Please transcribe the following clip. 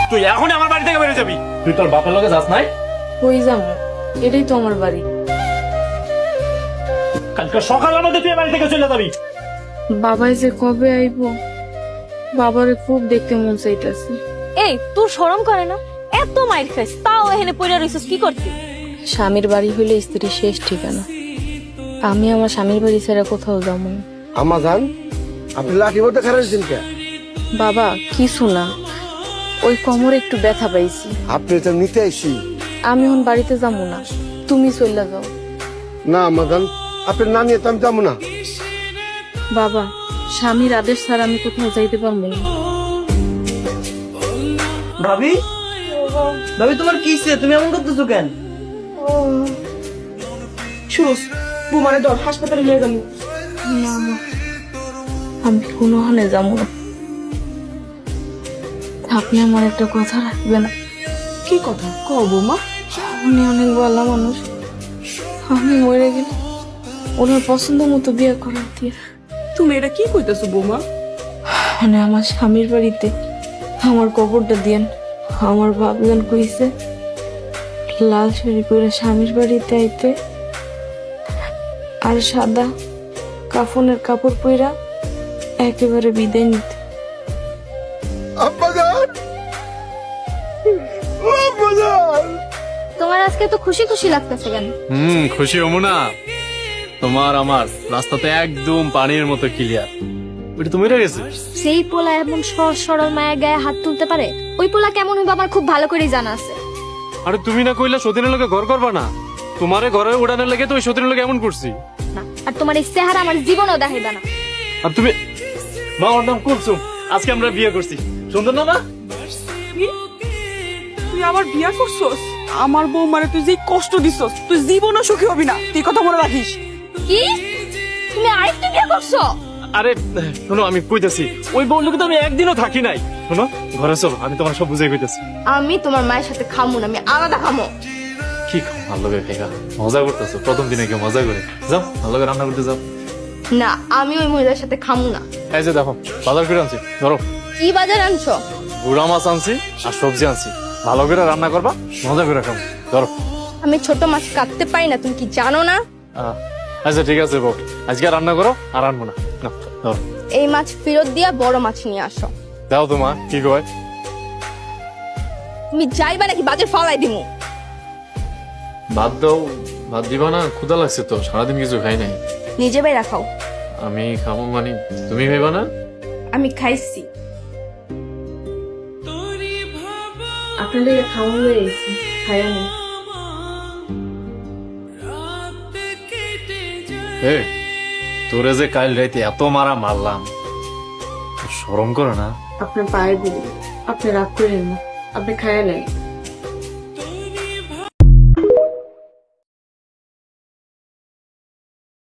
তুই এখনই আমার বাড়ি থেকে বেরিয়ে যাবি। তুই তোর বাপের লগে যাস নাই? কই যাবো, এটাই তো আমার বাড়ি। কালকে সকালের মধ্যে তুই বাড়ি থেকে চলে যাবি। বাবাই যে কবে আইব, বাবারে খুব দেখতে মন চাইতেছে। এই তোর শরম করে না? এত মাইর খাইস তাও এখানে পড়ে রইছিস, কি করছিস? স্বামীর বাড়ি হইলে স্ত্রীর শেষ ঠিকানা। আমি আমার স্বামীর বাড়ি ছেড়ে কোথাও যাবো না। আমা জান, আপনি লাঠি বলতে খারাপ কে? বাবা কিছু না, ওই কোমরে একটু ব্যথা পাইছি। আপনি তো নিতে আইসি। আমি এখন বাড়িতে যাবো না, তুমি চলে যাও। না আমা জান, আপনি না নিয়ে তো আমি যাবো না। বাবা, স্বামীর আদেশ ছাড়া আমি কোথাও যাইতে পারবো না। ভাবি, ভাবি তোমার কি হইছে? তুমি এমন করতেছো কেন? সুরজ, বুমারে ধর, হাসপাতালে নিয়ে যাবো। না মা, আমি কোনো হালে যাবো না। আপনি আমার একটা কথা রাখবেন। কি কথা কও বৌমা? উনি অনেক ভালো মানুষ, আমি মরে গেলে ওনার পছন্দ মতো বিয়ে করার দিয়ে। তুমি এটা কি কইতেছো বৌমা? মানে আমার স্বামীর বাড়িতে আমার কবরটা দিয়েন। আমার বাপজন কইছে লাল শাড়ি পরে স্বামীর বাড়িতে আইতে, আর সাদা কাফনের কাপড় পইরা একেবারে বিদায় নিতে। তোমার আজকে তো খুশি খুশি লাগতেছে কেন? খুশি হবো না? তোমার আমার রাস্তাতে একদম পানির মতো ক্লিয়ার। ওইটা তুমি গেছে। সেই পোলা এমন সহজ সরল মায়ের গায়ে হাত তুলতে পারে, ওই পোলা কেমন হইব আমার খুব ভালো করেই জানা আছে। আরে তুমি না কইলা সতীনের লোকে ঘর করবা না? তোমারে ঘরে উড়ানের লেগে তো ওই সতীনের লোকে এমন করছি না, আর তোমার এই চেহারা আমার জীবনও দেখাইবা না। আর তুমি মা, ওর নাম কুলসুম, আজকে আমরা বিয়ে করছি। সুন্দর না মা? তুই আবার বিয়া করছস? আমার বৌমারে তুই যে কষ্ট দিছস, তুই জীবনও সুখী হবি না, তুই কথা মনে রাখিস। কি তুমি আরেকটা বিয়ে করছো? আরে শোনো, আমি কইতেছি ওই বউর লোকে তো আমি একদিনও থাকি নাই। শোনো, ঘরে চলো, আমি তোমার সব বুঝাই কইতেছি। আমি তোমার মায়ের সাথে খামু না, আমি আলাদা খামো। কি খাও ভালো লাগে খাইগা? মজা করতেছো? প্রথম দিনে কেউ মজা করে? যাও ভালো করে রান্না করতে যাও। না, আমি ওই মহিলার সাথে খামু না। এই যে দেখো বাজার করে আনছি, ধরো। কি বাজার আনছো? গুড়া মাছ আনছি আর সবজি আনছি, ভালো করে রান্না করবা, মজা করে খাবো, ধরো। আমি ছোট মাছ কাটতে পারি না, তুমি কি জানো না? আচ্ছা ঠিক আছে বউ, আজকে রান্না করো আর আনবো না। নাও, ধরো। এই মাছ ফেরত দিয়া বড় মাছ নিয়ে আসো। দাও তো মা, কি কয়? তুমি যাইবা নাকি বাজার ফালাই দিমু? ভাত দাও। ভাত দিবা না? ক্ষুধা লাগছে তো, সারাদিন কিছু খাই নাই। নিজে বাইরা খাও। আমি খাবো মানে তুমি খাইবা না? আমি খাইছি। আপনাদের খাওয়া হয়ে গেছে, খাইয়া নেই। তোরে যে কাল রাইতে এত মারা মারলাম, শরম করে না? আপনার পায়ে দিন, আপনি রাগ করেন না, আপনি খাইয়া নেন।